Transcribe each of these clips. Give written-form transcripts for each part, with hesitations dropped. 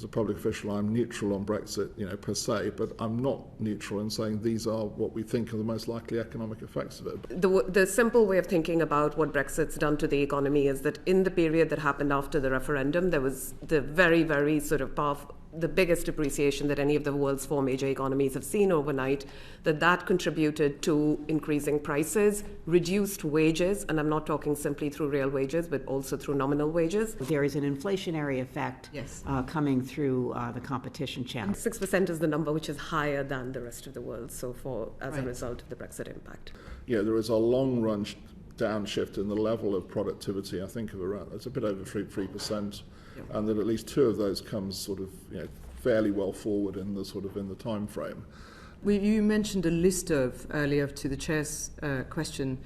as a public official, I'm neutral on Brexit, per se, but I'm not neutral in saying these are what we think are the most likely economic effects of it. The simple way of thinking about what Brexit's done to the economy is that in the period that happened after the referendum, there was the very, very sort of powerful, the biggest depreciation that any of the world's four major economies have seen overnight, that contributed to increasing prices, reduced wages, and I'm not talking simply through real wages, but also through nominal wages. There is an inflationary effect coming through the competition channel. 6% is the number which is higher than the rest of the world, as a result of the Brexit impact. There is a long-run downshift in the level of productivity, I think of around, it's a bit over 3%. And that at least two of those comes sort of fairly well forward in the time frame. You mentioned a list of earlier to the chair's question,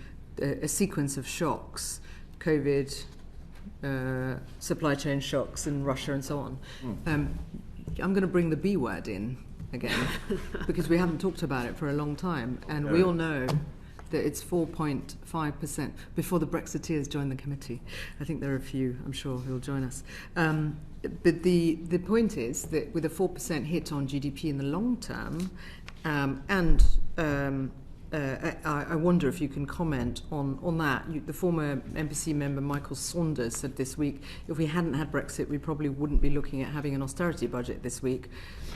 a sequence of shocks, COVID, supply chain shocks in Russia and so on. I'm going to bring the B word in again because we haven't talked about it for a long time, and we all know that it's 4.5% before the Brexiteers join the committee. I think there are a few, I'm sure, who will join us. But the point is that with a 4% hit on GDP in the long term, I wonder if you can comment on that. The former MPC member Michael Saunders said this week, if we hadn't had Brexit, we probably wouldn't be looking at having an austerity budget this week.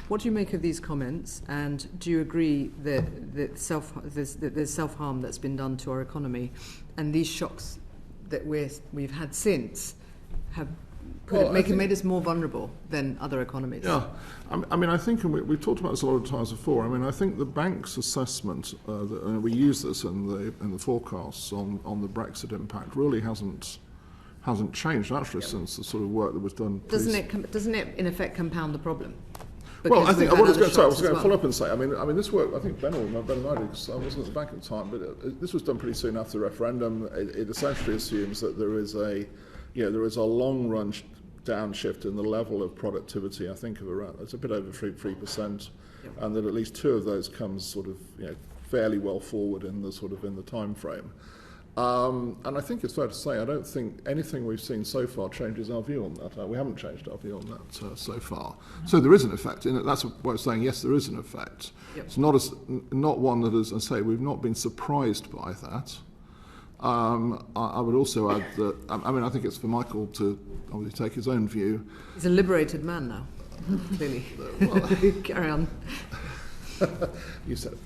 What do you make of these comments, and do you agree that there's self-harm that's been done to our economy, and these shocks that we've had since have made us more vulnerable than other economies? Yeah, I think, and we've talked about this a lot of times before, I think the bank's assessment, and we use this in the forecasts on the Brexit impact, really hasn't changed actually since the sort of work that was done. Doesn't it in effect compound the problem? Well, I think what I was going to follow up and say, I mean, this work, I think Ben will know better than I do, because I wasn't at the bank at the time, but this was done pretty soon after the referendum. It essentially assumes that there is a long-run downshift in the level of productivity, I think of around, it's a bit over 3%, and that at least two of those comes sort of fairly well forward in the time frame. And I think it's fair to say I don't think anything we've seen so far changes our view on that. We haven't changed our view on that so far. So there is an effect in it. That's why I'm saying yes, there is an effect. It's not one that, as I say, we've not been surprised by that. I would also add that, I think it's for Michael to obviously take his own view. He's a liberated man now, clearly. Carry on. You said it.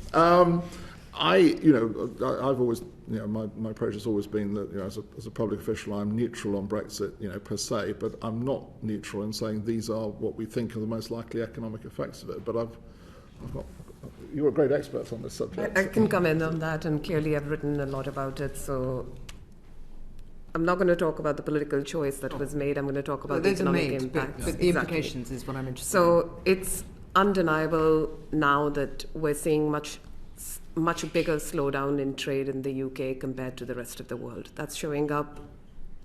I've always, my approach has always been that, as a public official, I'm neutral on Brexit, per se, but I'm not neutral in saying these are what we think are the most likely economic effects of it. But you're a great expert on this subject. I can comment on that, and clearly I've written a lot about it, so I'm not going to talk about the political choice that was made. I'm going to talk about the economic impact. But the implications is what I'm interested in. So it's undeniable now that we're seeing much bigger slowdown in trade in the UK compared to the rest of the world. That's showing up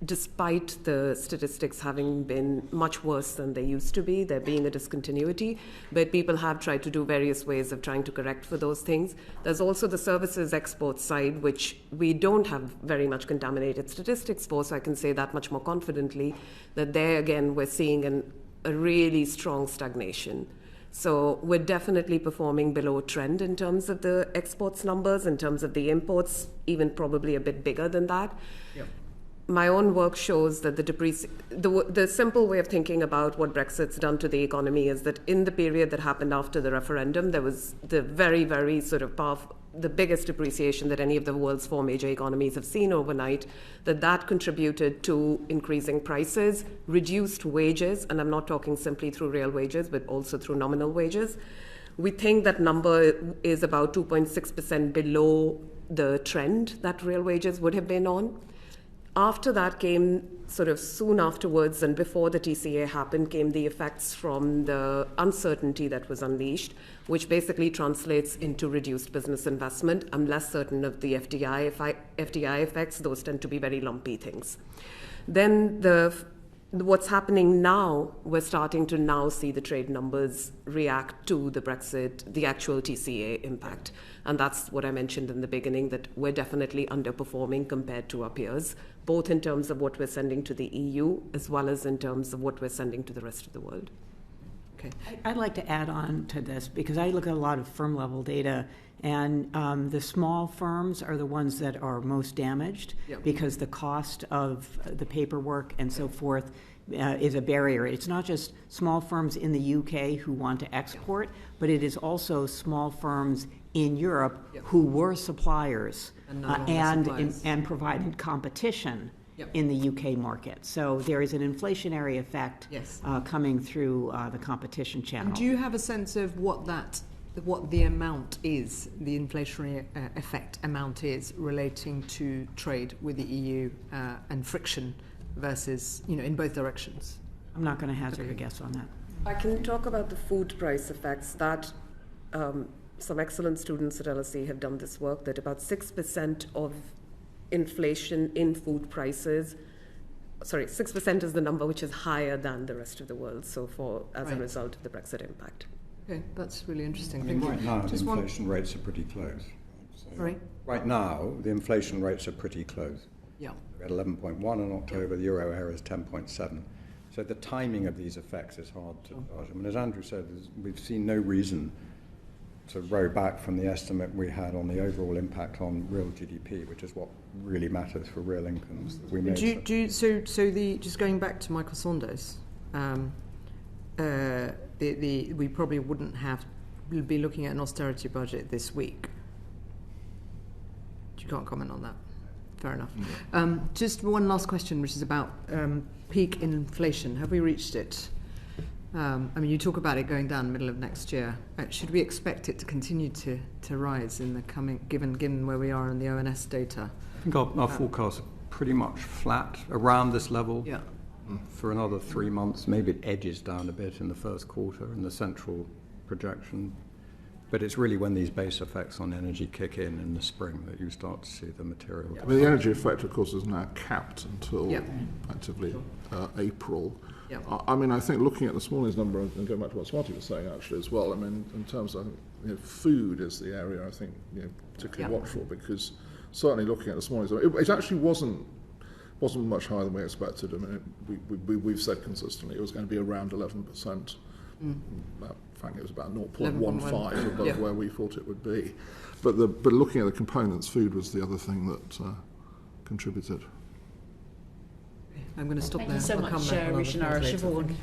despite the statistics having been much worse than they used to be. There being a discontinuity, but people have tried to do various ways of trying to correct for those things. There's also the services export side, which we don't have very much contaminated statistics for, so I can say that much more confidently, that there again we're seeing a really strong stagnation. So we're definitely performing below trend in terms of the exports numbers, in terms of the imports, even probably a bit bigger than that. Yep. My own work shows that the simple way of thinking about what Brexit's done to the economy is that in the period that happened after the referendum, there was the very, very sort of powerful, the biggest depreciation that any of the world's four major economies have seen overnight, that contributed to increasing prices, reduced wages, and I'm not talking simply through real wages, but also through nominal wages. We think that number is about 2.6% below the trend that real wages would have been on. After that came, sort of soon afterwards and before the TCA happened, came the effects from the uncertainty that was unleashed, which basically translates into reduced business investment. I'm less certain of the FDI effects. Those tend to be very lumpy things. Then what's happening now, we're starting to now see the trade numbers react to the Brexit, the actual TCA impact. And that's what I mentioned in the beginning, that we're definitely underperforming compared to our peers, both in terms of what we're sending to the EU, as well as in terms of what we're sending to the rest of the world. Okay. I'd like to add on to this because I look at a lot of firm level data, and the small firms are the ones that are most damaged because the cost of the paperwork and so forth is a barrier. It's not just small firms in the UK who want to export, but it is also small firms in Europe who were suppliers and provided competition in the UK market. So there is an inflationary effect coming through the competition channel. And do you have a sense of what the amount is, the inflationary effect amount is relating to trade with the EU and friction versus, in both directions? I'm not going to hazard a guess on that. I can talk about the food price effects. That some excellent students at LSE have done this work, that about 6% of inflation in food prices, 6% is the number which is higher than the rest of the world, so as a result of the Brexit impact. Okay, that's really interesting. Right now, the inflation rates are pretty close. So right now, the inflation rates are pretty close. Yeah. We're at 11.1 in October, the euro area is 10.7. So the timing of these effects is hard to judge. I mean, as Andrew said, we've seen no reason to row back from the estimate we had on the overall impact on real GDP, which is what really matters for real incomes. That we made. Just going back to Michael Saunders, we probably wouldn't be looking at an austerity budget this week. You can't comment on that. Fair enough. Just one last question, which is about peak inflation. Have we reached it? You talk about it going down middle of next year. Should we expect it to continue to rise in the coming, given where we are in the ONS data? I think our forecasts are pretty much flat around this level for another 3 months. Maybe it edges down a bit in the first quarter in the central projection. But it's really when these base effects on energy kick in the spring that you start to see the material. I mean, the energy effect, of course, is now capped until actively April. I mean, I think looking at this morning's number and going back to what Swati was saying actually as well, I mean, in terms of food is the area I think particularly watch for, because certainly looking at this morning's number, it actually wasn't much higher than we expected. I mean, we've said consistently it was going to be around 11%. In fact, it was about 0.15 above where we thought it would be. But looking at the components, food was the other thing that contributed. I'm going to stop there. Thank you so much, Rishinara.